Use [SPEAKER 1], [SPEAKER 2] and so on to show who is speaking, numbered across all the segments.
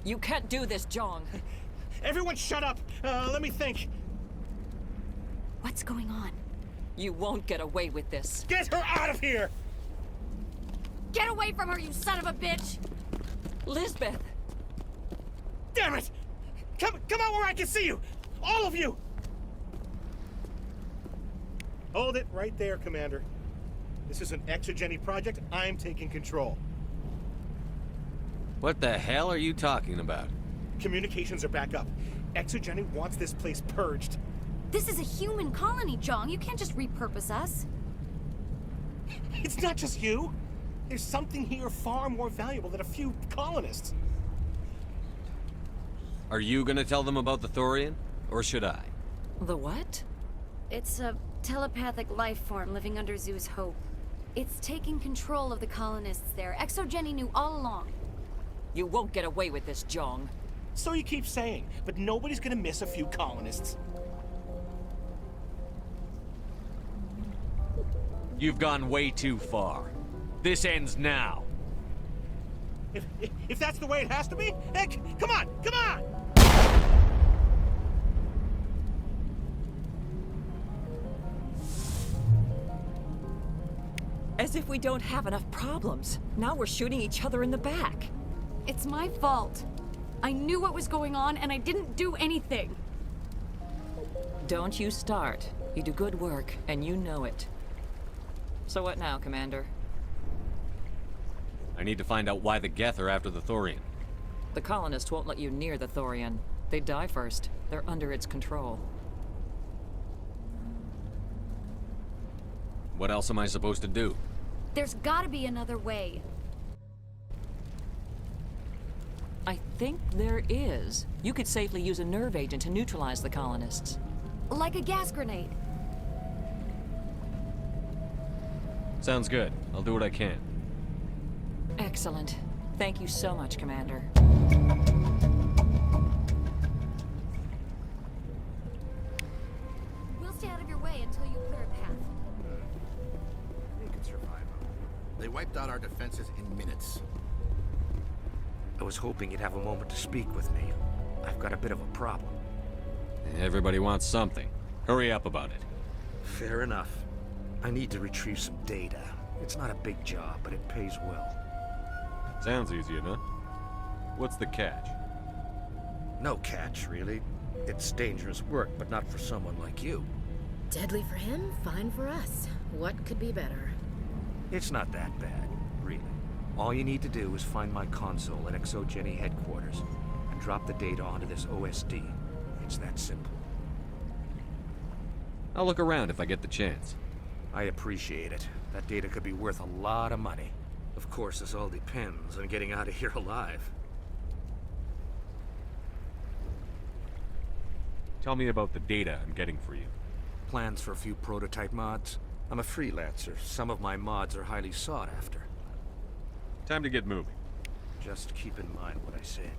[SPEAKER 1] You can't do this, Jong.
[SPEAKER 2] Everyone shut up! Let me think.
[SPEAKER 3] What's going on?
[SPEAKER 1] You won't get away with this.
[SPEAKER 2] Get her out of here!
[SPEAKER 3] Get away from her, you son of a bitch!
[SPEAKER 1] Lisbeth!
[SPEAKER 2] Damn it! Come out where I can see you! All of you! Hold it right there, Commander. This is an Exogeny project. I'm taking control.
[SPEAKER 4] What the hell are you talking about?
[SPEAKER 2] Communications are back up. Exogeny wants this place purged.
[SPEAKER 3] This is a human colony, Jong. You can't just repurpose us.
[SPEAKER 2] It's not just you. There's something here far more valuable than a few colonists.
[SPEAKER 4] Are you gonna tell them about the Thorian? Or should I?
[SPEAKER 1] The what?
[SPEAKER 3] It's a telepathic life form living under Zoo's hope. It's taking control of the colonists there. Exogeny knew all along.
[SPEAKER 1] You won't get away with this, Jong.
[SPEAKER 2] So you keep saying, but nobody's gonna miss a few colonists.
[SPEAKER 4] You've gone way too far. This ends now.
[SPEAKER 2] If that's the way it has to be, heck, come on, come on!
[SPEAKER 1] As if we don't have enough problems. Now we're shooting each other in the back.
[SPEAKER 3] It's my fault. I knew what was going on, and I didn't do anything.
[SPEAKER 1] Don't you start. You do good work, and you know it. So what now, Commander?
[SPEAKER 4] I need to find out why the Geth are after the Thorian.
[SPEAKER 1] The colonists won't let you near the Thorian. They die first. They're under its control.
[SPEAKER 4] What else am I supposed to do?
[SPEAKER 3] There's gotta be another way.
[SPEAKER 1] I think there is. You could safely use a nerve agent to neutralize the colonists.
[SPEAKER 3] Like a gas grenade.
[SPEAKER 4] Sounds good. I'll do what I can.
[SPEAKER 1] Excellent. Thank you so much, Commander.
[SPEAKER 3] We'll stay out of your way until you clear a path.
[SPEAKER 5] You can survive. They wiped out our defenses in minutes.
[SPEAKER 6] I was hoping you'd have a moment to speak with me. I've got a bit of a problem.
[SPEAKER 4] Everybody wants something. Hurry up about it.
[SPEAKER 6] Fair enough. I need to retrieve some data. It's not a big job, but it pays well.
[SPEAKER 4] Sounds easy enough. What's the catch?
[SPEAKER 6] No catch, really. It's dangerous work, but not for someone like you.
[SPEAKER 7] Deadly for him, fine for us. What could be better?
[SPEAKER 6] It's not that bad, really. All you need to do is find my console at Exogeny headquarters and drop the data onto this OSD. It's that simple.
[SPEAKER 4] I'll look around if I get the chance.
[SPEAKER 6] I appreciate it. That data could be worth a lot of money. Of course, this all depends on getting out of here alive.
[SPEAKER 4] Tell me about the data I'm getting for you.
[SPEAKER 6] Plans for a few prototype mods? I'm a freelancer. Some of my mods are highly sought after.
[SPEAKER 4] Time to get moving.
[SPEAKER 6] Just keep in mind what I said.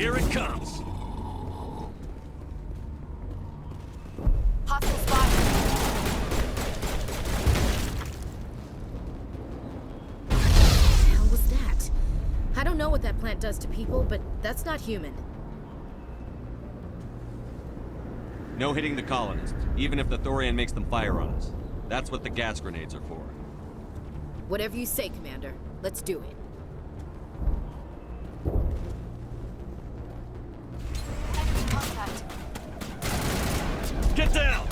[SPEAKER 4] Here it comes!
[SPEAKER 3] Hostile spotted.
[SPEAKER 7] What the hell was that? I don't know what that plant does to people, but that's not human.
[SPEAKER 8] No hitting the colonists, even if the Thorian makes them fire on us. That's what the gas grenades are for.
[SPEAKER 7] Whatever you say, Commander. Let's do it.
[SPEAKER 3] Enemy contact.
[SPEAKER 4] Get down!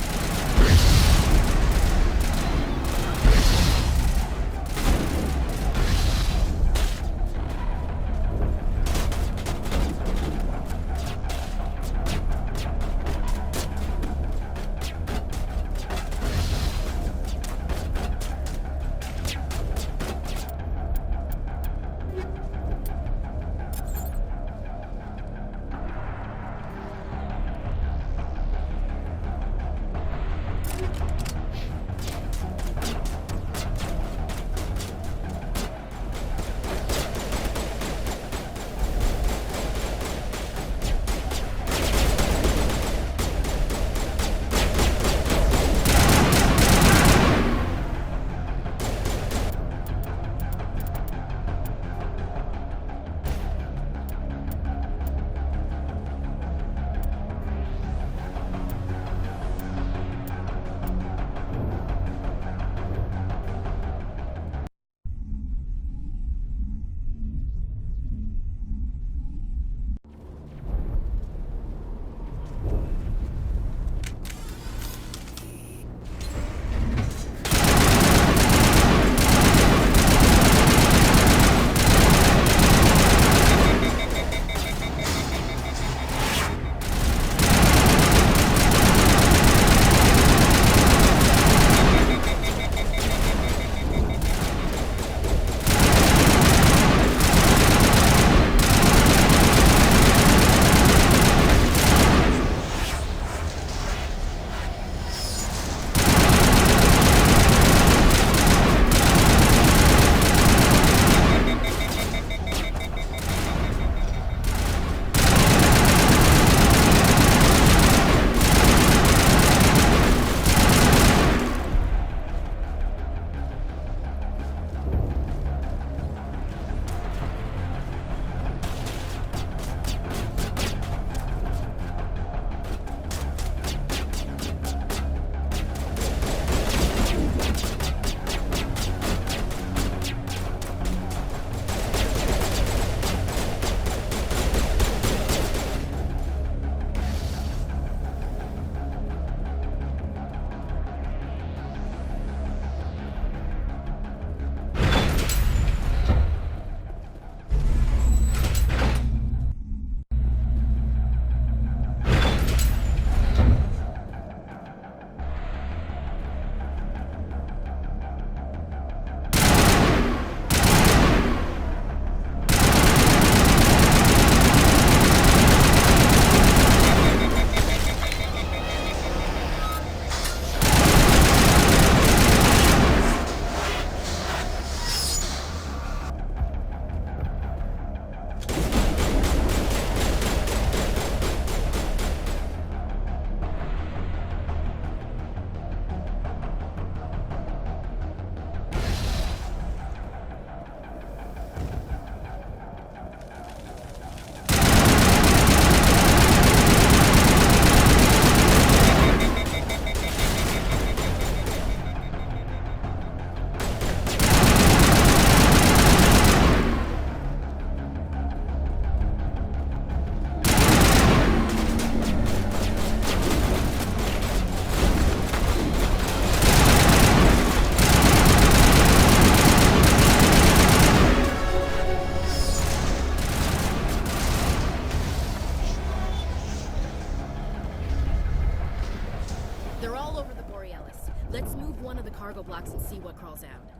[SPEAKER 7] Let's move one of the cargo blocks and see what crawls out.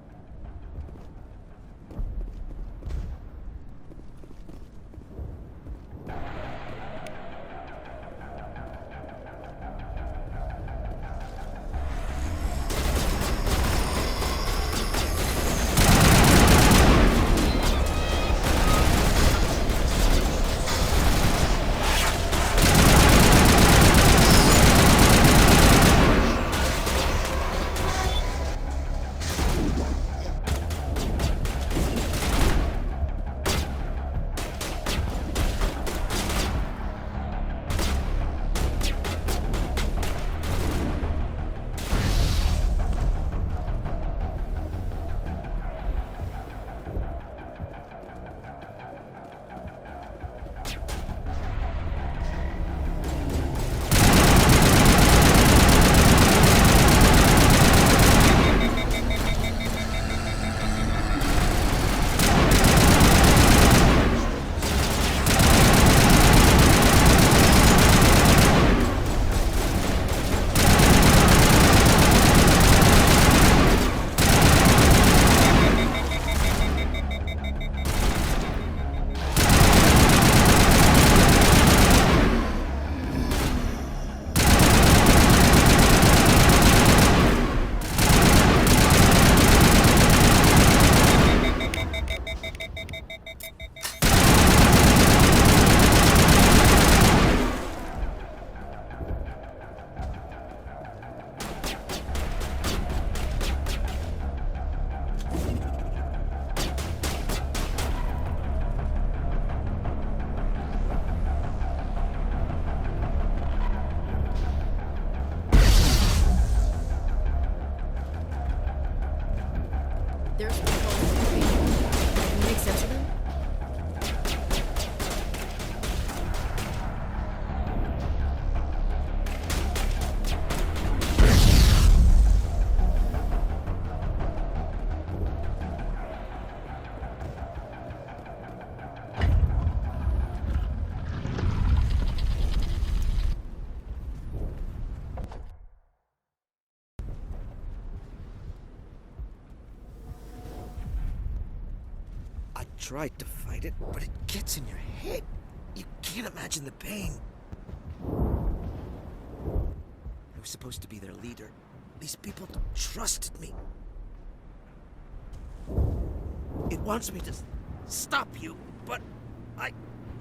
[SPEAKER 9] tried to fight it, but it gets in your head. You can't imagine the pain. I was supposed to be their leader. These people trusted me. It wants me to stop you, but I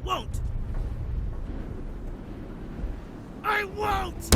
[SPEAKER 9] won't. I won't!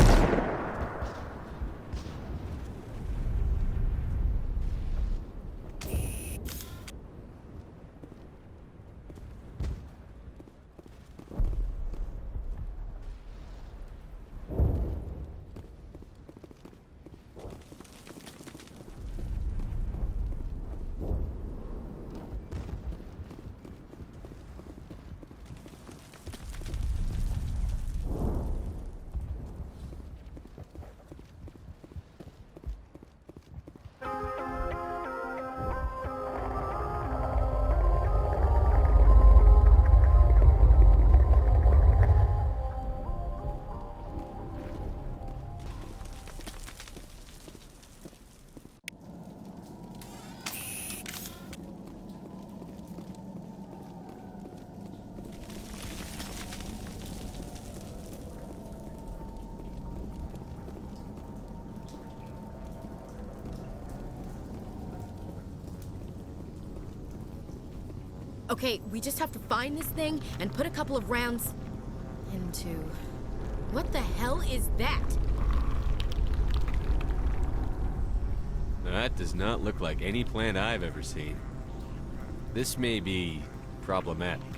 [SPEAKER 7] Okay, we just have to find this thing and put a couple of rounds into... What the hell is that?
[SPEAKER 8] That does not look like any plant I've ever seen. This may be problematic.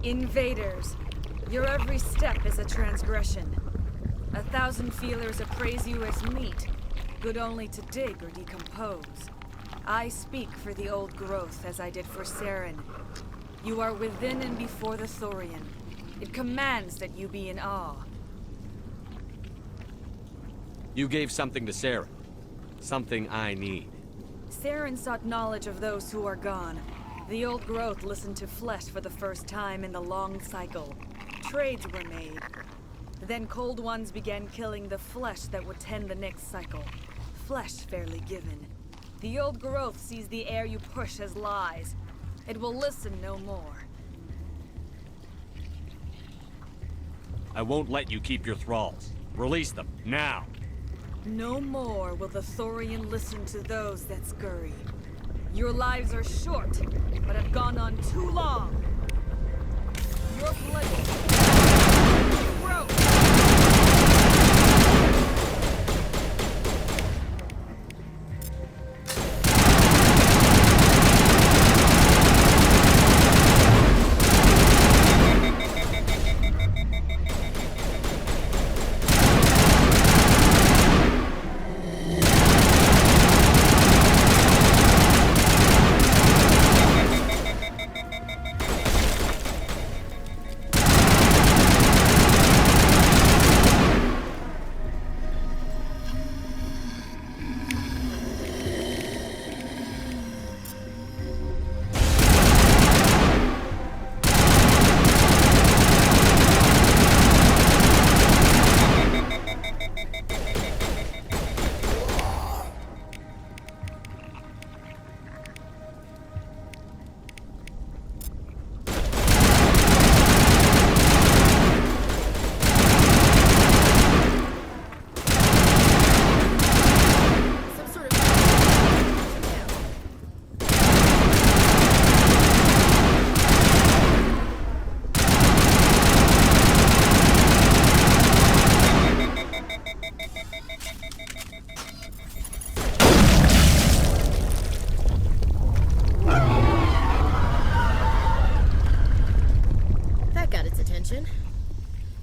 [SPEAKER 10] Invaders, your every step is a transgression. 1,000 feelers appraise you as meat, good only to dig or decompose. I speak for the old growth as I did for Saren. You are within and before the Thorian. It commands that you be in awe.
[SPEAKER 8] You gave something to Saren. Something I need.
[SPEAKER 10] Saren sought knowledge of those who are gone. The old growth listened to flesh for the first time in the long cycle. Trades were made. Then cold ones began killing the flesh that would tend the next cycle. Flesh fairly given. The old growth sees the air you push as lies. It will listen no more.
[SPEAKER 4] I won't let you keep your thralls. Release them, now!
[SPEAKER 10] No more will the Thorian listen to those that scurry. Your lives are short, but have gone on too long. Your blood will grow.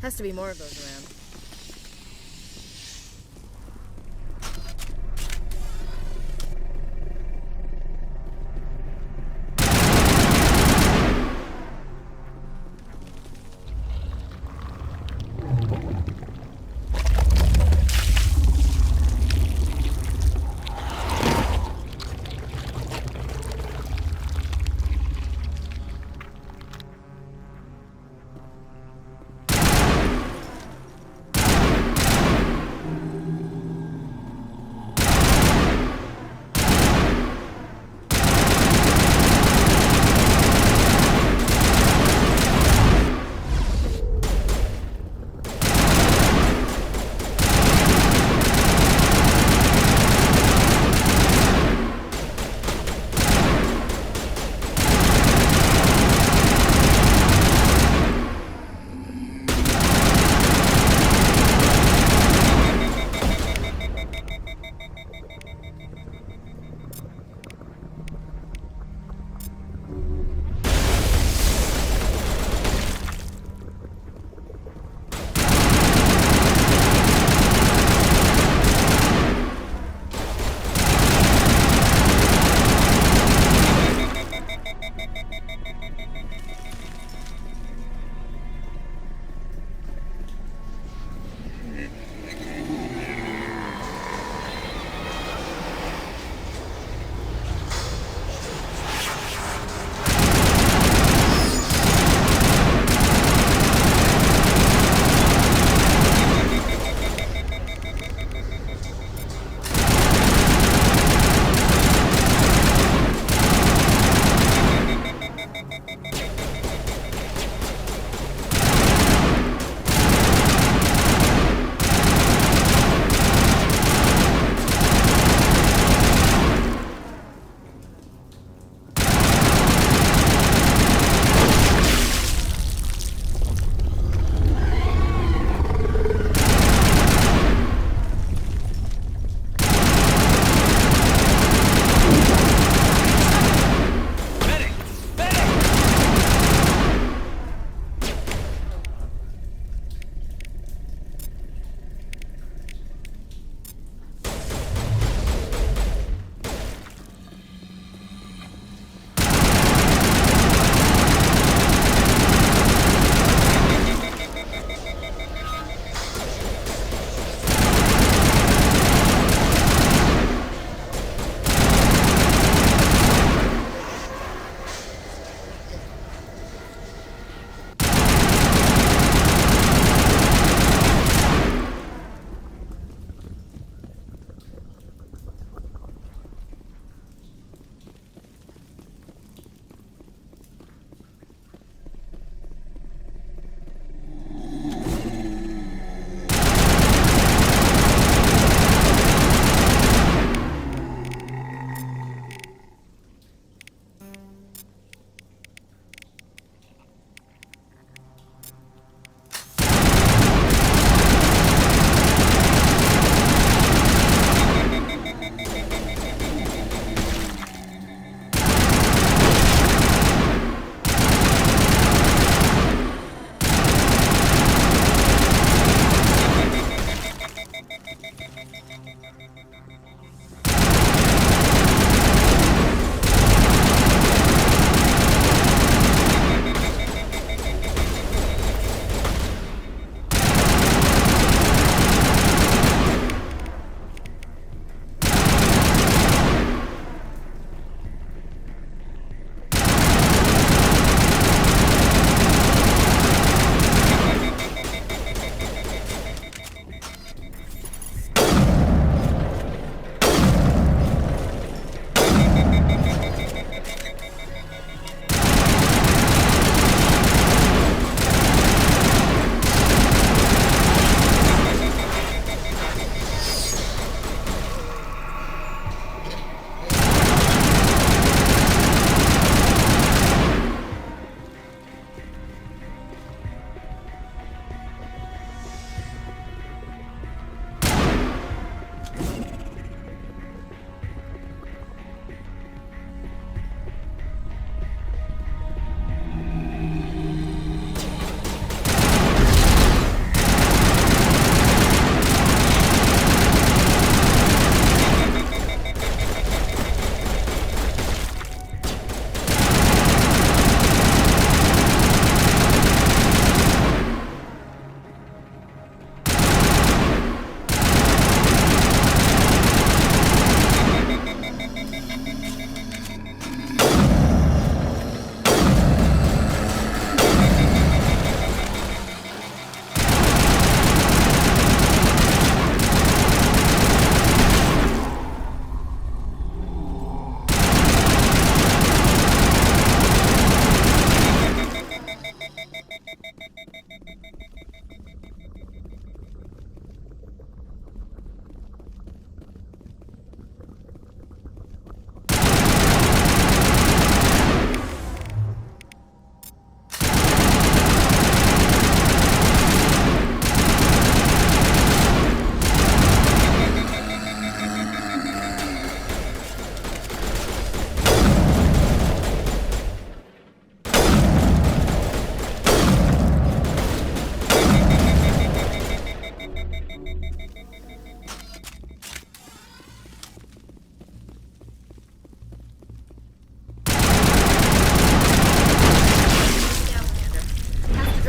[SPEAKER 7] Has to be more of those around.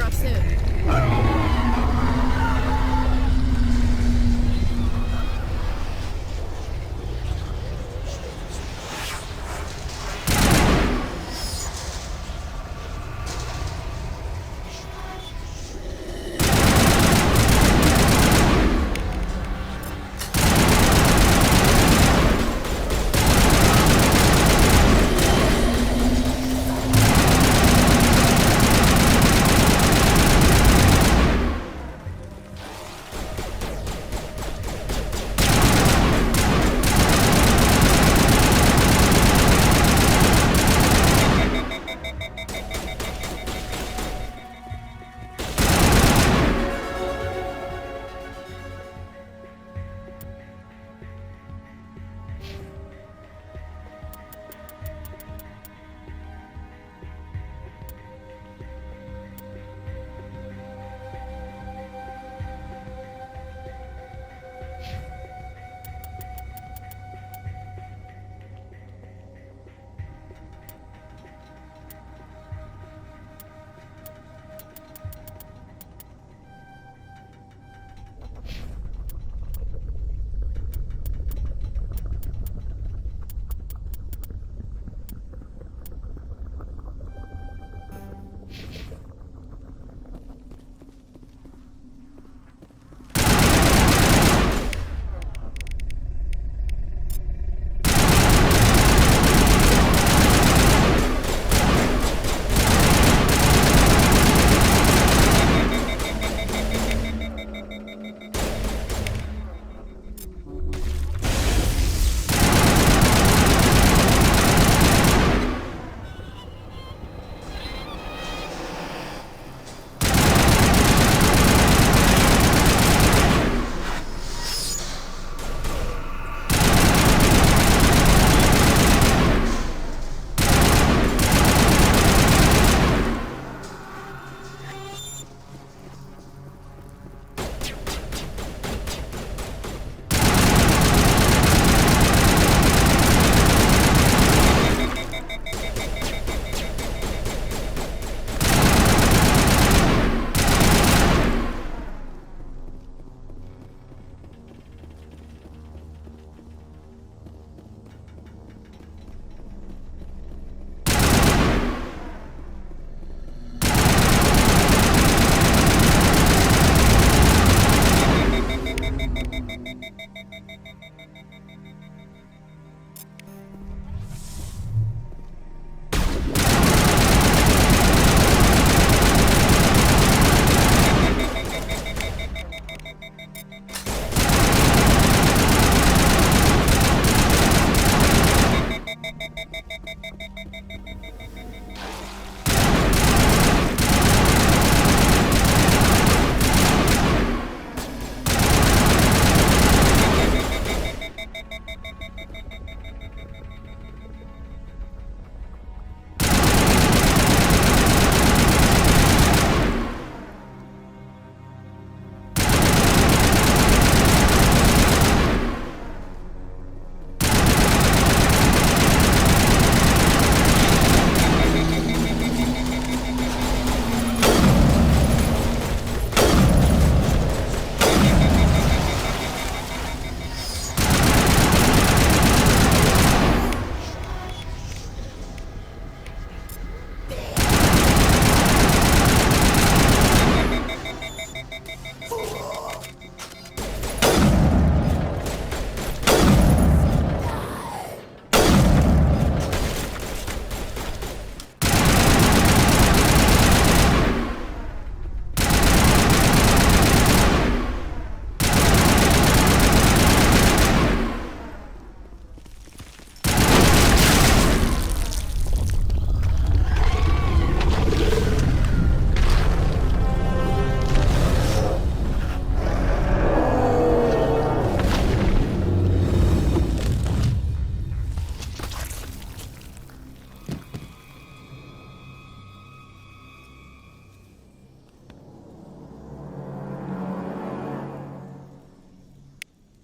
[SPEAKER 7] off soon.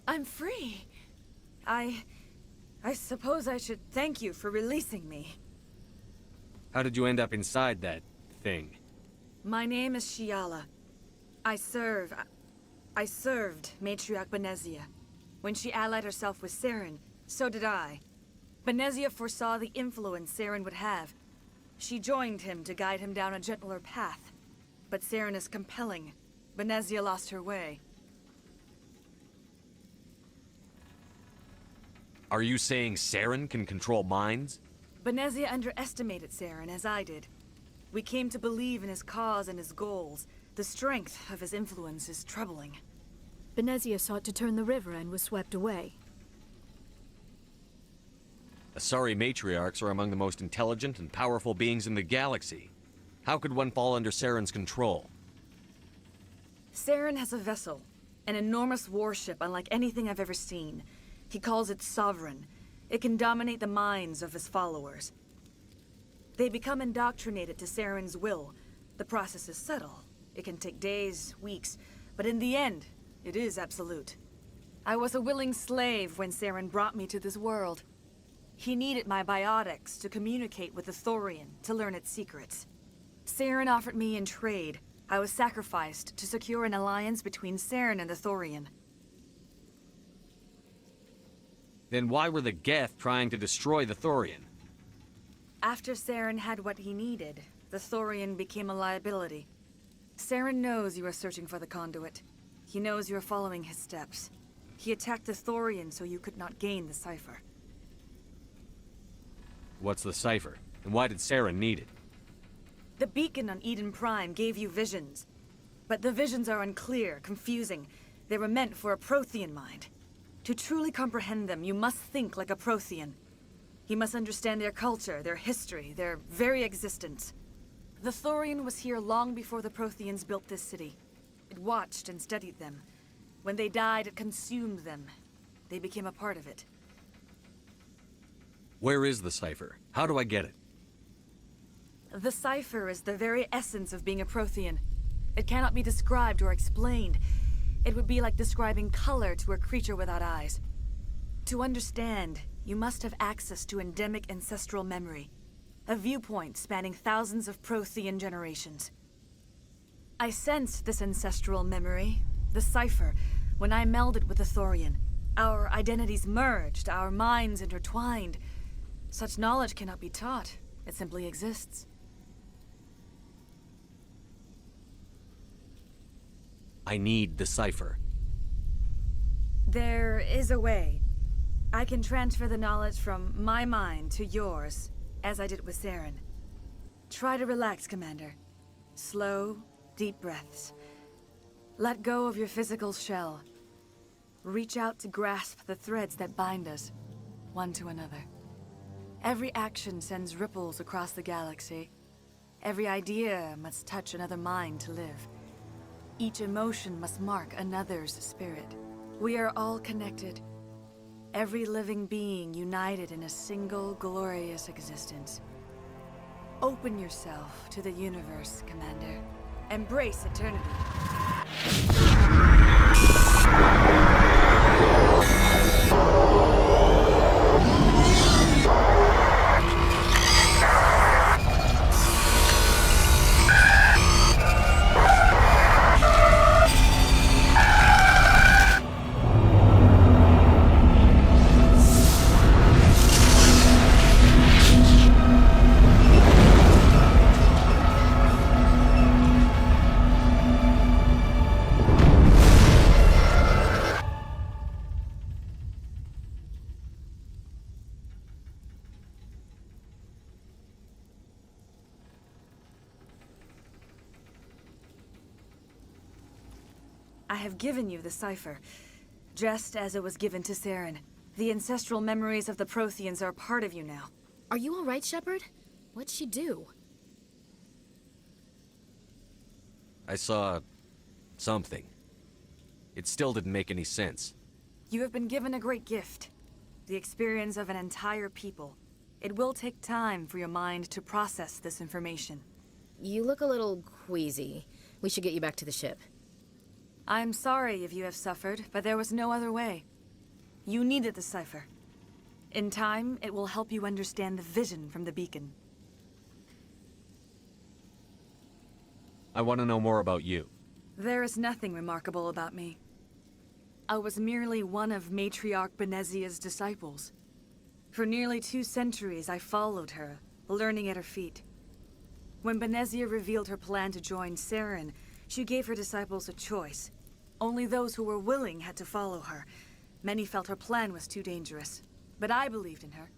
[SPEAKER 10] I'm free. I suppose I should thank you for releasing me.
[SPEAKER 8] How did you end up inside that thing?
[SPEAKER 10] My name is Shiala. I served Matriarch Benezia. When she allied herself with Saren, so did I. Benezia foresaw the influence Saren would have. She joined him to guide him down a gentler path. But Saren is compelling. Benezia lost her way.
[SPEAKER 4] Are you saying Saren can control minds?
[SPEAKER 10] Benezia underestimated Saren, as I did. We came to believe in his cause and his goals. The strength of his influence is troubling.
[SPEAKER 11] Benezia sought to turn the river and was swept away.
[SPEAKER 4] Asari matriarchs are among the most intelligent and powerful beings in the galaxy. How could one fall under Saren's control?
[SPEAKER 10] Saren has a vessel, an enormous warship unlike anything I've ever seen. He calls it Sovereign. It can dominate the minds of his followers. They become indoctrinated to Saren's will. The process is subtle. It can take days, weeks, but in the end, it is absolute. I was a willing slave when Saren brought me to this world. He needed my biotics to communicate with the Thorian, to learn its secrets. Saren offered me in trade. I was sacrificed to secure an alliance between Saren and the Thorian.
[SPEAKER 4] Then why were the Geth trying to destroy the Thorian?
[SPEAKER 10] After Saren had what he needed, the Thorian became a liability. Saren knows you are searching for the conduit. He knows you are following his steps. He attacked the Thorian so you could not gain the cipher.
[SPEAKER 4] What's the cipher? And why did Saren need it?
[SPEAKER 10] The beacon on Eden Prime gave you visions. But the visions are unclear, confusing. They were meant for a Prothean mind. To truly comprehend them, you must think like a Prothean. You must understand their culture, their history, their very existence. The Thorian was here long before the Protheans built this city. It watched and studied them. When they died, it consumed them. They became a part of it.
[SPEAKER 4] Where is the cipher? How do I get it?
[SPEAKER 10] The cipher is the very essence of being a Prothean. It cannot be described or explained. It would be like describing color to a creature without eyes. To understand, you must have access to endemic ancestral memory. A viewpoint spanning thousands of Prothean generations. I sensed this ancestral memory, the cipher, when I melded with the Thorian. Our identities merged, our minds intertwined. Such knowledge cannot be taught. It simply exists.
[SPEAKER 4] I need the cipher.
[SPEAKER 10] There is a way. I can transfer the knowledge from my mind to yours, as I did with Saren. Try to relax, Commander. Slow, deep breaths. Let go of your physical shell. Reach out to grasp the threads that bind us, one to another. Every action sends ripples across the galaxy. Every idea must touch another mind to live. Each emotion must mark another's spirit. We are all connected. Every living being united in a single glorious existence. Open yourself to the universe, Commander. Embrace eternity. I have given you the cipher, just as it was given to Saren. The ancestral memories of the Protheans are a part of you now.
[SPEAKER 7] Are you all right, Shepard? What'd she do?
[SPEAKER 4] I saw... something. It still didn't make any sense.
[SPEAKER 10] You have been given a great gift. The experience of an entire people. It will take time for your mind to process this information.
[SPEAKER 7] You look a little queasy. We should get you back to the ship.
[SPEAKER 10] I'm sorry if you have suffered, but there was no other way. You needed the cipher. In time, it will help you understand the vision from the beacon.
[SPEAKER 4] I want to know more about you.
[SPEAKER 10] There is nothing remarkable about me. I was merely one of Matriarch Benezia's disciples. For nearly 2 centuries, I followed her, learning at her feet. When Benezia revealed her plan to join Saren, she gave her disciples a choice. Only those who were willing had to follow her. Many felt her plan was too dangerous, but I believed in her.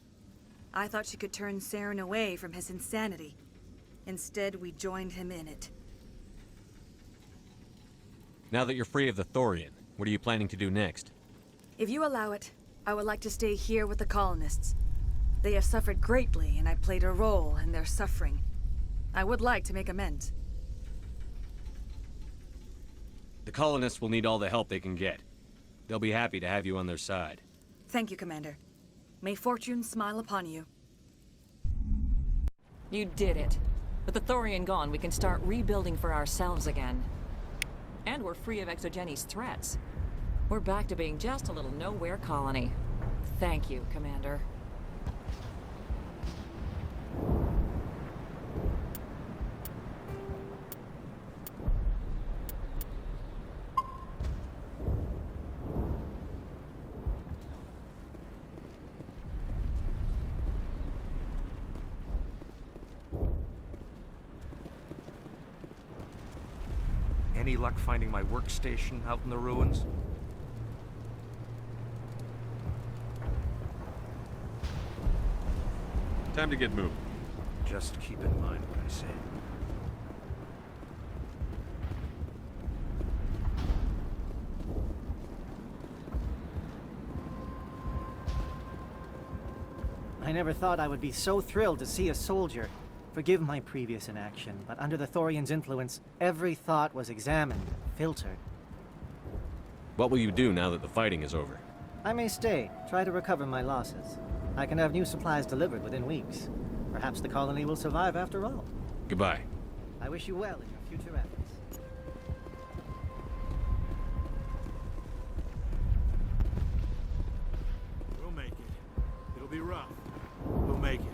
[SPEAKER 10] I thought she could turn Saren away from his insanity. Instead, we joined him in it.
[SPEAKER 4] Now that you're free of the Thorian, what are you planning to do next?
[SPEAKER 10] If you allow it, I would like to stay here with the colonists. They have suffered greatly, and I played a role in their suffering. I would like to make amends.
[SPEAKER 4] The colonists will need all the help they can get. They'll be happy to have you on their side.
[SPEAKER 10] Thank you, Commander. May fortune smile upon you.
[SPEAKER 1] You did it. With the Thorian gone, we can start rebuilding for ourselves again. And we're free of Exogeni's threats. We're back to being just a little nowhere colony. Thank you, Commander.
[SPEAKER 6] Any luck finding my workstation out in the ruins?
[SPEAKER 8] Time to get moving.
[SPEAKER 6] Just keep in mind what I say.
[SPEAKER 12] I never thought I would be so thrilled to see a soldier. Forgive my previous inaction, but under the Thorian's influence, every thought was examined, filtered.
[SPEAKER 4] What will you do now that the fighting is over?
[SPEAKER 12] I may stay, try to recover my losses. I can have new supplies delivered within weeks. Perhaps the colony will survive after all.
[SPEAKER 4] Goodbye.
[SPEAKER 12] I wish you well in your future efforts.
[SPEAKER 2] We'll make it. It'll be rough. We'll make it.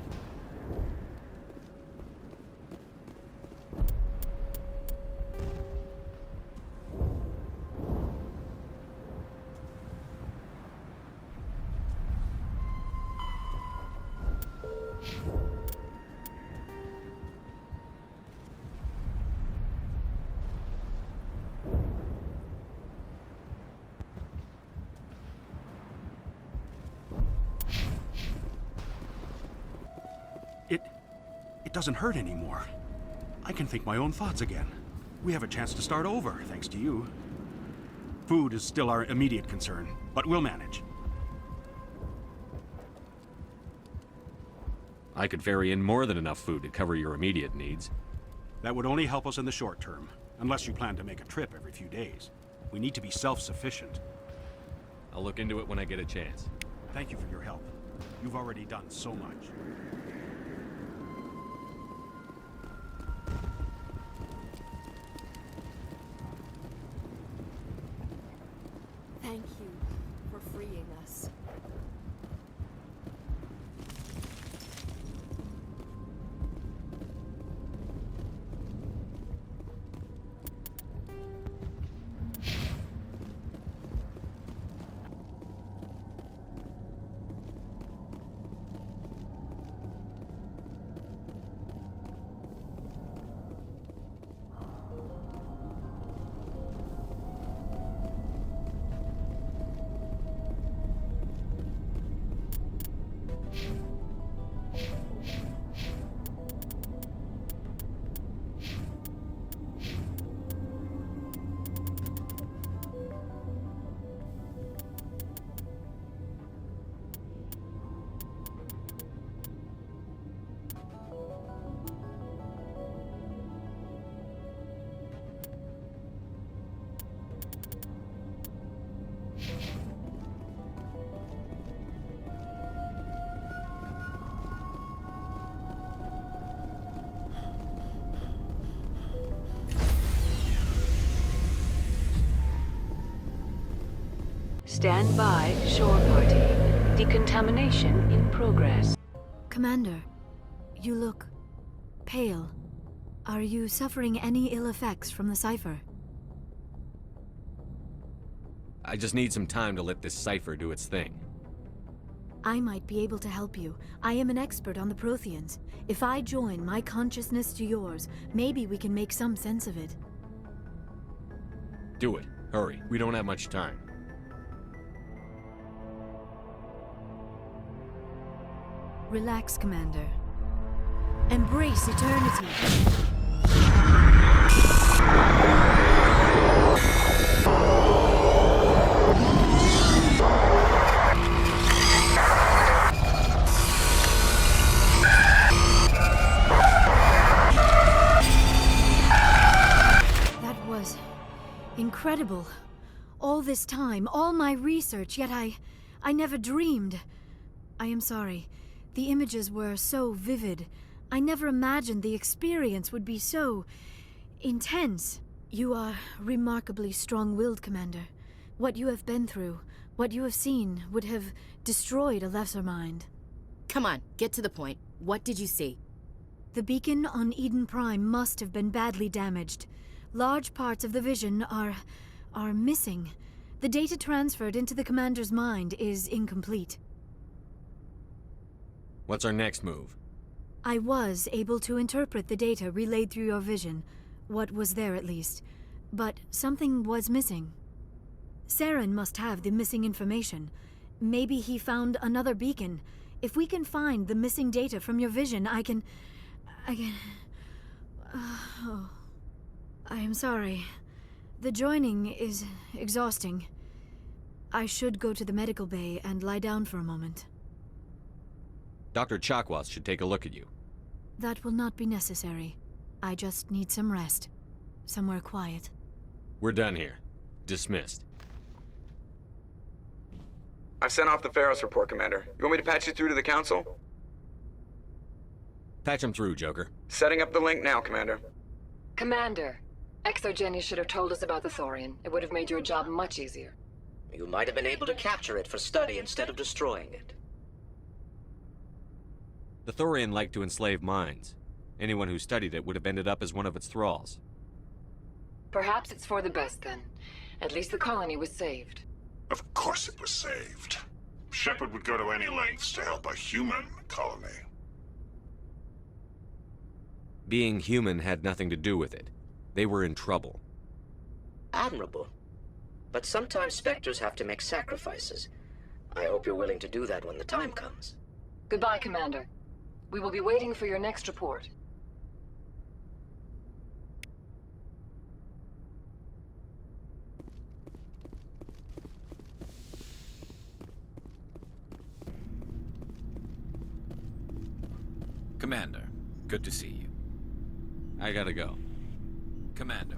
[SPEAKER 13] It doesn't hurt anymore. I can think my own thoughts again. We have a chance to start over, thanks to you. Food is still our immediate concern, but we'll manage.
[SPEAKER 4] I could ferry in more than enough food to cover your immediate needs.
[SPEAKER 13] That would only help us in the short term, unless you plan to make a trip every few days. We need to be self-sufficient.
[SPEAKER 4] I'll look into it when I get a chance.
[SPEAKER 13] Thank you for your help. You've already done so much.
[SPEAKER 14] Thank you for freeing us.
[SPEAKER 15] Stand by, shore party. Decontamination in progress.
[SPEAKER 11] Commander, you look pale. Are you suffering any ill effects from the cipher?
[SPEAKER 4] I just need some time to let this cipher do its thing.
[SPEAKER 11] I might be able to help you. I am an expert on the Protheans. If I join my consciousness to yours, maybe we can make some sense of it.
[SPEAKER 4] Do it. Hurry. We don't have much time.
[SPEAKER 11] Relax, Commander. Embrace eternity. That was incredible. All this time, all my research, yet I never dreamed. I am sorry. The images were so vivid. I never imagined the experience would be so intense. You are remarkably strong-willed, Commander. What you have been through, what you have seen, would have destroyed a lesser mind.
[SPEAKER 7] Come on, get to the point. What did you see?
[SPEAKER 11] The beacon on Eden Prime must have been badly damaged. Large parts of the vision are missing. The data transferred into the Commander's mind is incomplete.
[SPEAKER 4] What's our next move?
[SPEAKER 11] I was able to interpret the data relayed through your vision. What was there, at least. But something was missing. Saren must have the missing information. Maybe he found another beacon. If we can find the missing data from your vision, I can... Oh. I am sorry. The joining is exhausting. I should go to the medical bay and lie down for a moment.
[SPEAKER 4] Dr. Chakwas should take a look at you.
[SPEAKER 11] That will not be necessary. I just need some rest. Somewhere quiet.
[SPEAKER 4] We're done here. Dismissed.
[SPEAKER 16] I've sent off the Pharos report, Commander. You want me to patch you through to the Council?
[SPEAKER 4] Patch him through, Joker.
[SPEAKER 16] Setting up the link now, Commander.
[SPEAKER 15] Commander, ExoGeni should have told us about the Thorian. It would have made your job much easier.
[SPEAKER 17] You might have been able to capture it for study instead of destroying it.
[SPEAKER 4] The Thorian liked to enslave minds. Anyone who studied it would have ended up as one of its thralls.
[SPEAKER 15] Perhaps it's for the best, then. At least the colony was saved.
[SPEAKER 18] Of course it was saved. Shepard would go to any lengths to help a human colony.
[SPEAKER 4] Being human had nothing to do with it. They were in trouble.
[SPEAKER 17] Admirable. But sometimes Spectres have to make sacrifices. I hope you're willing to do that when the time comes.
[SPEAKER 15] Goodbye, Commander. We will be waiting for your next report.
[SPEAKER 19] Commander, good to see you.
[SPEAKER 4] I gotta go.
[SPEAKER 19] Commander.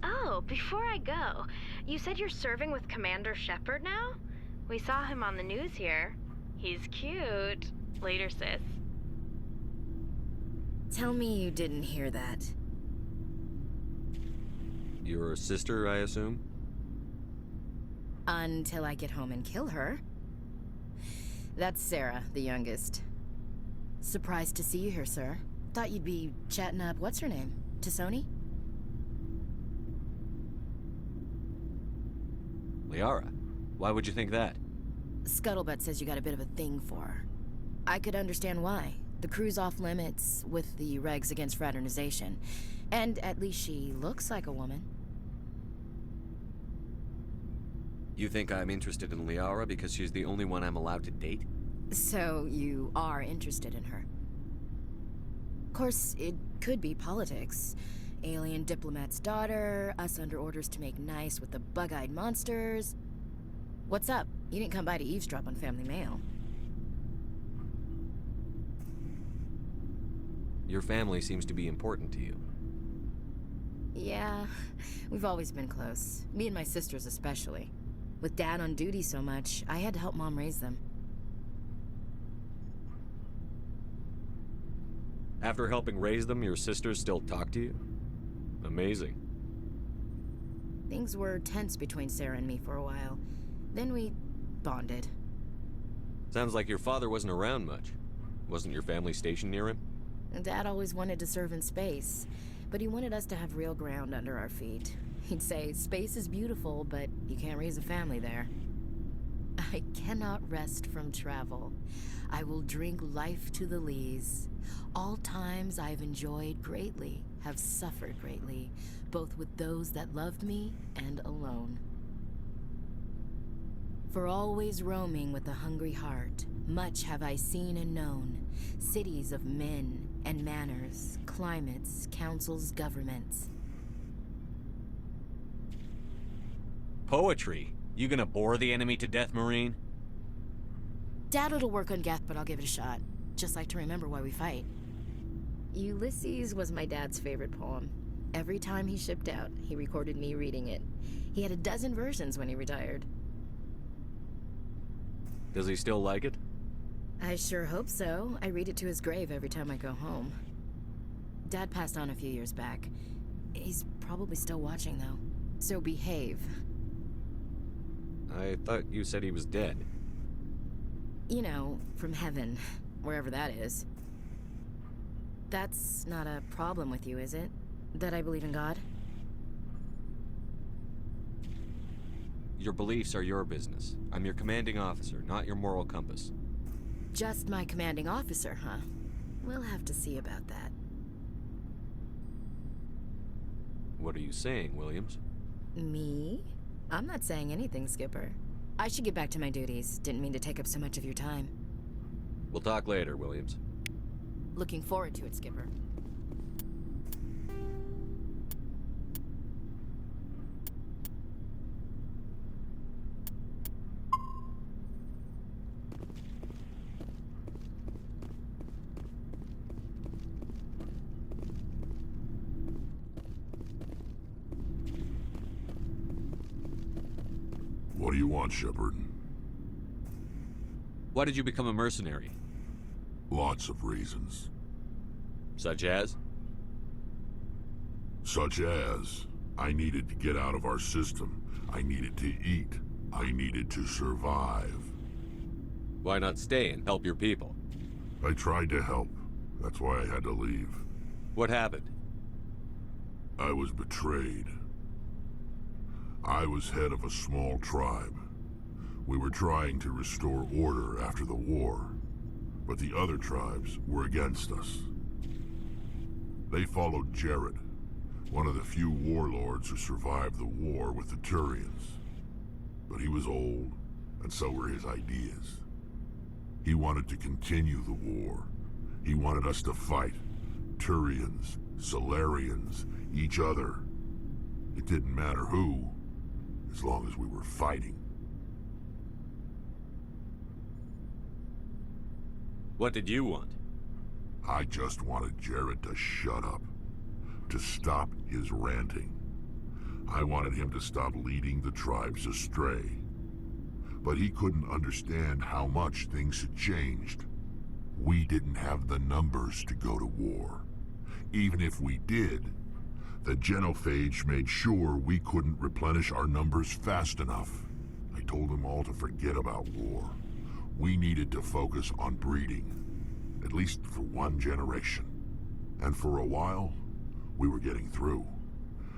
[SPEAKER 20] Oh, before I go, you said you're serving with Commander Shepard now? We saw him on the news here. He's cute. Later, sis.
[SPEAKER 7] Tell me you didn't hear that.
[SPEAKER 4] Your sister, I assume?
[SPEAKER 7] Until I get home and kill her. That's Sarah, the youngest. Surprised to see you here, sir. Thought you'd be chatting up what's-her-name? T'Soni?
[SPEAKER 4] Liara. Why would you think that?
[SPEAKER 7] Scuttlebutt says you got a bit of a thing for her. I could understand why. The crew's off limits with the regs against fraternization. And at least she looks like a woman.
[SPEAKER 4] You think I'm interested in Liara because she's the only one I'm allowed to date?
[SPEAKER 7] So you are interested in her. Of course, it could be politics. Alien diplomat's daughter, us under orders to make nice with the bug-eyed monsters. What's up? You didn't come by to eavesdrop on Family Mail.
[SPEAKER 4] Your family seems to be important to you.
[SPEAKER 7] Yeah, we've always been close. Me and my sisters especially. With Dad on duty so much, I had to help Mom raise them.
[SPEAKER 4] After helping raise them, your sisters still talk to you? Amazing.
[SPEAKER 7] Things were tense between Sarah and me for a while. Then we bonded.
[SPEAKER 4] Sounds like your father wasn't around much. Wasn't your family stationed near him?
[SPEAKER 7] Dad always wanted to serve in space, but he wanted us to have real ground under our feet. He'd say, space is beautiful, but you can't raise a family there. I cannot rest from travel. I will drink life to the lees. All times I've enjoyed greatly, have suffered greatly, both with those that loved me and alone. For always roaming with a hungry heart, much have I seen and known, cities of men and manners, climates, councils, governments.
[SPEAKER 4] Poetry? You gonna bore the enemy to death, Marine?
[SPEAKER 7] Dad it'll work on Geth, but I'll give it a shot. Just like to remember why we fight. Ulysses was my dad's favorite poem. Every time he shipped out, he recorded me reading it. He had a dozen versions when he retired.
[SPEAKER 4] Does he still like it?
[SPEAKER 7] I sure hope so. I read it to his grave every time I go home. Dad passed on a few years back. He's probably still watching, though. So behave.
[SPEAKER 4] I thought you said he was dead.
[SPEAKER 7] You know, from heaven, wherever that is. That's not a problem with you, is it? That I believe in God?
[SPEAKER 4] Your beliefs are your business. I'm your commanding officer, not your moral compass.
[SPEAKER 7] Just my commanding officer, huh? We'll have to see about that.
[SPEAKER 4] What are you saying, Williams?
[SPEAKER 7] Me? I'm not saying anything, Skipper. I should get back to my duties. Didn't mean to take up so much of your time.
[SPEAKER 4] We'll talk later, Williams.
[SPEAKER 7] Looking forward to it, Skipper.
[SPEAKER 18] What do you want, Shepard?
[SPEAKER 4] Why did you become a mercenary?
[SPEAKER 18] Lots of reasons.
[SPEAKER 4] Such as?
[SPEAKER 18] Such as, I needed to get out of our system. I needed to eat. I needed to survive.
[SPEAKER 4] Why not stay and help your people?
[SPEAKER 18] I tried to help. That's why I had to leave.
[SPEAKER 4] What happened?
[SPEAKER 18] I was betrayed. I was head of a small tribe. We were trying to restore order after the war, but the other tribes were against us. They followed Jared, one of the few warlords who survived the war with the Turians. But he was old, and so were his ideas. He wanted to continue the war. He wanted us to fight. Turians, Solarians, each other. It didn't matter who, as long as we were fighting.
[SPEAKER 4] What did you want?
[SPEAKER 18] I just wanted Jared to shut up, to stop his ranting. I wanted him to stop leading the tribes astray. But he couldn't understand how much things had changed. We didn't have the numbers to go to war. Even if we did, the genophage made sure we couldn't replenish our numbers fast enough. I told them all to forget about war. We needed to focus on breeding, at least for one generation. And for a while, we were getting through.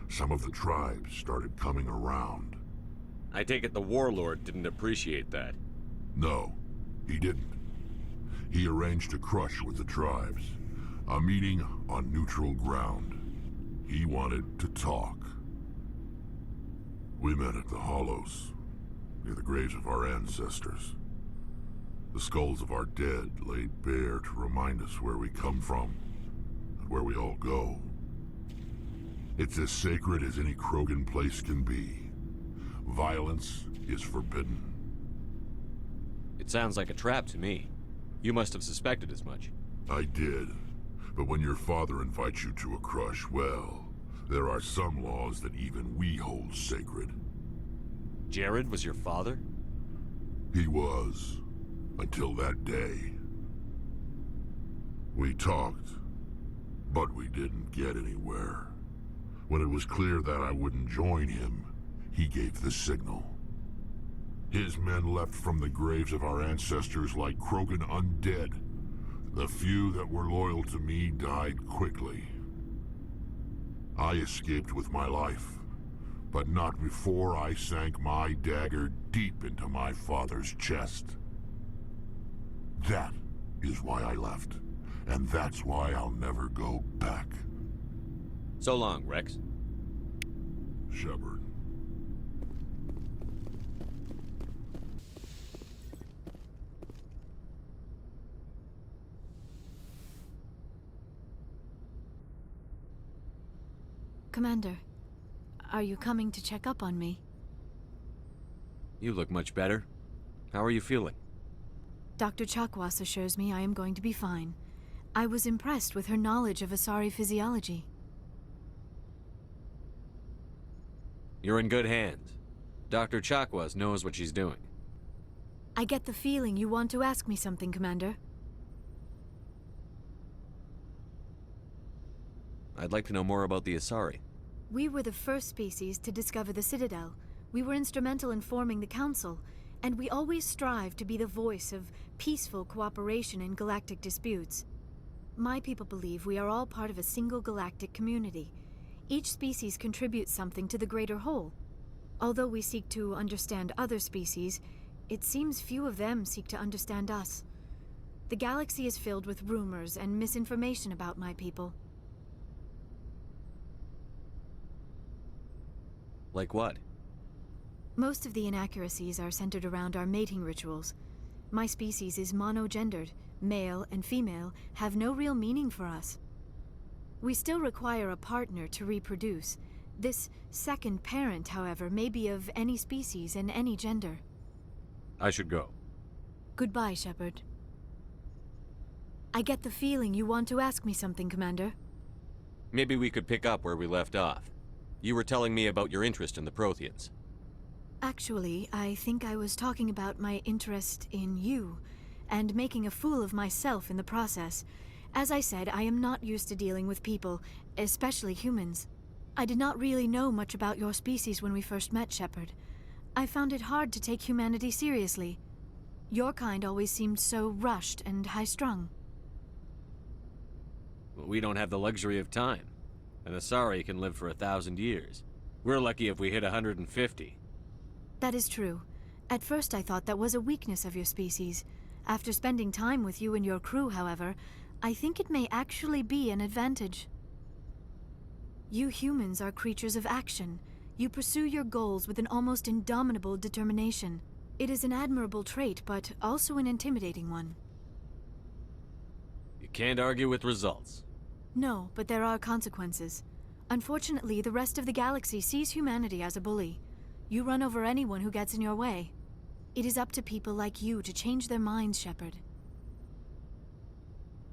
[SPEAKER 18] Some of the tribes started coming around.
[SPEAKER 4] I take it the warlord didn't appreciate that.
[SPEAKER 18] No, he didn't. He arranged a crush with the tribes, a meeting on neutral ground. He wanted to talk. We met at the Hollows, near the graves of our ancestors. The skulls of our dead laid bare to remind us where we come from, and where we all go. It's as sacred as any Krogan place can be. Violence is forbidden.
[SPEAKER 4] It sounds like a trap to me. You must have suspected as much.
[SPEAKER 18] I did. But when your father invites you to a crush, well, there are some laws that even we hold sacred.
[SPEAKER 4] Jared was your father?
[SPEAKER 18] He was. Until that day. We talked, but we didn't get anywhere. When it was clear that I wouldn't join him, he gave the signal. His men leapt from the graves of our ancestors like Krogan undead. The few that were loyal to me died quickly. I escaped with my life, but not before I sank my dagger deep into my father's chest. That is why I left, and that's why I'll never go back.
[SPEAKER 4] So long, Rex.
[SPEAKER 18] Shepard.
[SPEAKER 11] Commander, are you coming to check up on me?
[SPEAKER 4] You look much better. How are you feeling?
[SPEAKER 11] Dr. Chakwas assures me I am going to be fine. I was impressed with her knowledge of Asari physiology.
[SPEAKER 4] You're in good hands. Dr. Chakwas knows what she's doing.
[SPEAKER 11] I get the feeling you want to ask me something, Commander.
[SPEAKER 4] I'd like to know more about the Asari.
[SPEAKER 11] We were the first species to discover the Citadel. We were instrumental in forming the Council, and we always strive to be the voice of peaceful cooperation in galactic disputes. My people believe we are all part of a single galactic community. Each species contributes something to the greater whole. Although we seek to understand other species, it seems few of them seek to understand us. The galaxy is filled with rumors and misinformation about my people.
[SPEAKER 4] Like what?
[SPEAKER 11] Most of the inaccuracies are centered around our mating rituals. My species is monogendered. Male and female have no real meaning for us. We still require a partner to reproduce. This second parent, however, may be of any species and any gender.
[SPEAKER 4] I should go.
[SPEAKER 11] Goodbye, Shepard. I get the feeling you want to ask me something, Commander.
[SPEAKER 4] Maybe we could pick up where we left off. You were telling me about your interest in the Protheans.
[SPEAKER 11] Actually, I think I was talking about my interest in you, and making a fool of myself in the process. As I said, I am not used to dealing with people, especially humans. I did not really know much about your species when we first met, Shepard. I found it hard to take humanity seriously. Your kind always seemed so rushed and high-strung.
[SPEAKER 4] Well, we don't have the luxury of time. An Asari can live for 1,000 years. We're lucky if we hit 150.
[SPEAKER 11] That is true. At first I thought that was a weakness of your species. After spending time with you and your crew, however, I think it may actually be an advantage. You humans are creatures of action. You pursue your goals with an almost indomitable determination. It is an admirable trait, but also an intimidating one.
[SPEAKER 4] You can't argue with results.
[SPEAKER 11] No, but there are consequences. Unfortunately, the rest of the galaxy sees humanity as a bully. You run over anyone who gets in your way. It is up to people like you to change their minds, Shepard.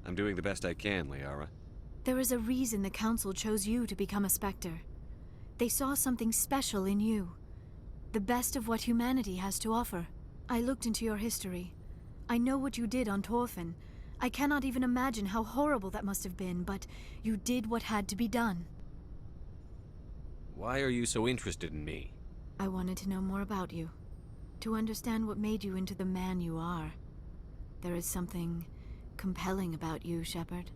[SPEAKER 4] I'm doing the best I can, Liara.
[SPEAKER 11] There is a reason the Council chose you to become a Spectre. They saw something special in you. The best of what humanity has to offer. I looked into your history. I know what you did on Torfin. I cannot even imagine how horrible that must have been, but you did what had to be done.
[SPEAKER 4] Why are you so interested in me?
[SPEAKER 11] I wanted to know more about you. To understand what made you into the man you are. There is something compelling about you, Shepard.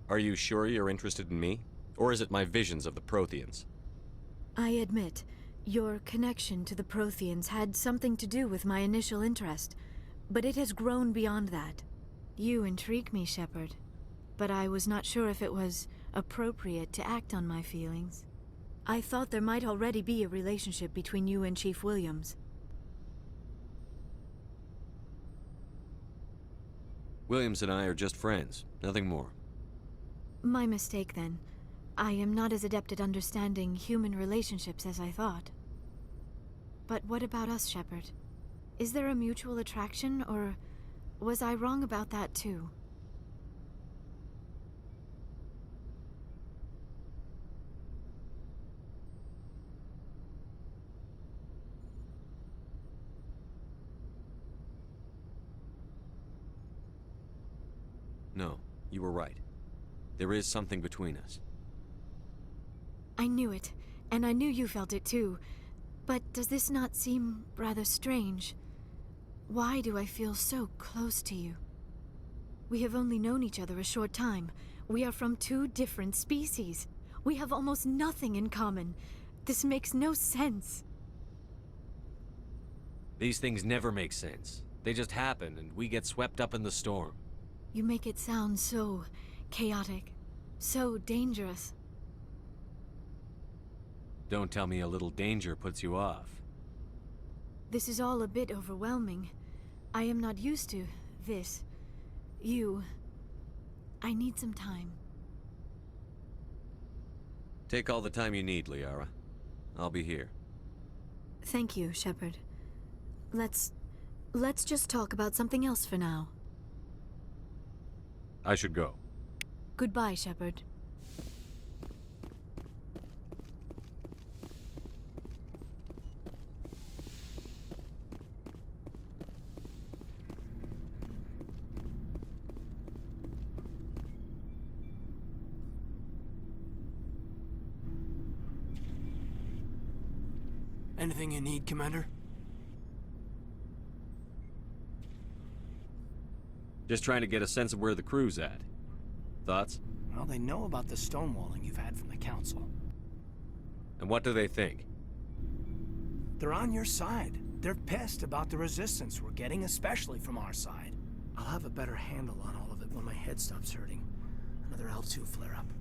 [SPEAKER 4] Are you sure you're interested in me? Or is it my visions of the Protheans?
[SPEAKER 11] I admit, your connection to the Protheans had something to do with my initial interest, but it has grown beyond that. You intrigue me, Shepard, but I was not sure if it was appropriate to act on my feelings. I thought there might already be a relationship between you and Chief Williams.
[SPEAKER 4] Williams and I are just friends, nothing more.
[SPEAKER 11] My mistake, then. I am not as adept at understanding human relationships as I thought. But what about us, Shepard? Is there a mutual attraction, or was I wrong about that too?
[SPEAKER 4] No, you were right. There is something between us.
[SPEAKER 11] I knew it, and I knew you felt it too. But does this not seem rather strange? Why do I feel so close to you? We have only known each other a short time. We are from two different species. We have almost nothing in common. This makes no sense.
[SPEAKER 4] These things never make sense. They just happen, and we get swept up in the storm.
[SPEAKER 11] You make it sound so chaotic, so dangerous.
[SPEAKER 4] Don't tell me a little danger puts you off.
[SPEAKER 11] This is all a bit overwhelming. I am not used to this. I need some time.
[SPEAKER 4] Take all the time you need, Liara. I'll be here.
[SPEAKER 11] Thank you, Shepard. Let's just talk about something else for now.
[SPEAKER 4] I should go.
[SPEAKER 11] Goodbye, Shepard.
[SPEAKER 9] Anything you need, Commander?
[SPEAKER 4] Just trying to get a sense of where the crew's at. Thoughts?
[SPEAKER 9] Well, they know about the stonewalling you've had from the Council.
[SPEAKER 4] And what do they think?
[SPEAKER 9] They're on your side. They're pissed about the resistance we're getting, especially from our side. I'll have a better handle on all of it when my head stops hurting. Another L2 flare-up.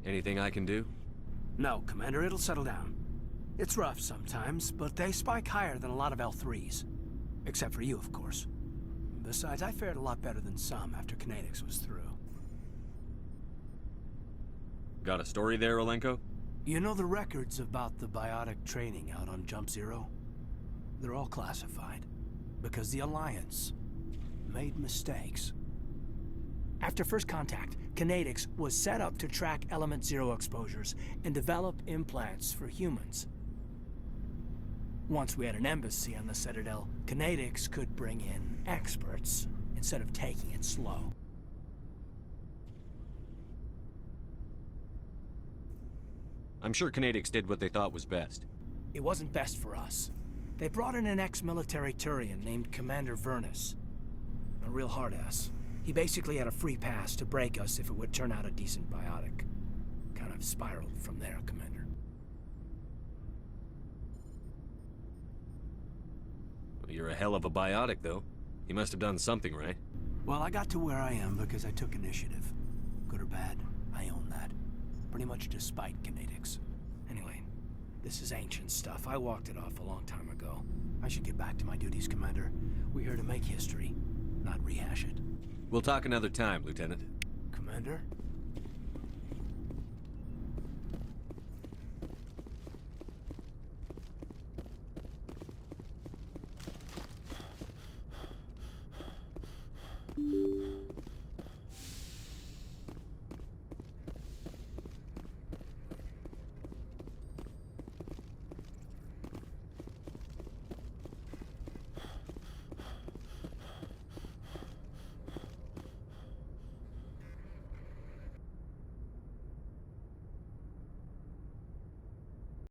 [SPEAKER 4] Anything I can do?
[SPEAKER 9] No, Commander, it'll settle down. It's rough sometimes, but they spike higher than a lot of L3s. Except for you, of course. Besides, I fared a lot better than some after Kinetics was through.
[SPEAKER 4] Got a story there, Olenko?
[SPEAKER 9] You know the records about the biotic training out on Jump Zero? They're all classified. Because the Alliance made mistakes. After first contact, Kinetics was set up to track Element Zero exposures and develop implants for humans. Once we had an embassy on the Citadel, Kinetics could bring in experts instead of taking it slow.
[SPEAKER 4] I'm sure Kinetics did what they thought was best.
[SPEAKER 9] It wasn't best for us. They brought in an ex-military Turian named Commander Vernus. A real hard-ass. He basically had a free pass to break us if it would turn out a decent biotic. Kind of spiraled from there, Commander.
[SPEAKER 4] Well, you're a hell of a biotic, though. You must have done something right.
[SPEAKER 9] Well, I got to where I am because I took initiative. Good or bad, I own that. Pretty much despite Kinetics. Anyway, this is ancient stuff. I walked it off a long time ago. I should get back to my duties, Commander. We're here to make history, not rehash it.
[SPEAKER 4] We'll talk another time, Lieutenant.
[SPEAKER 9] Commander?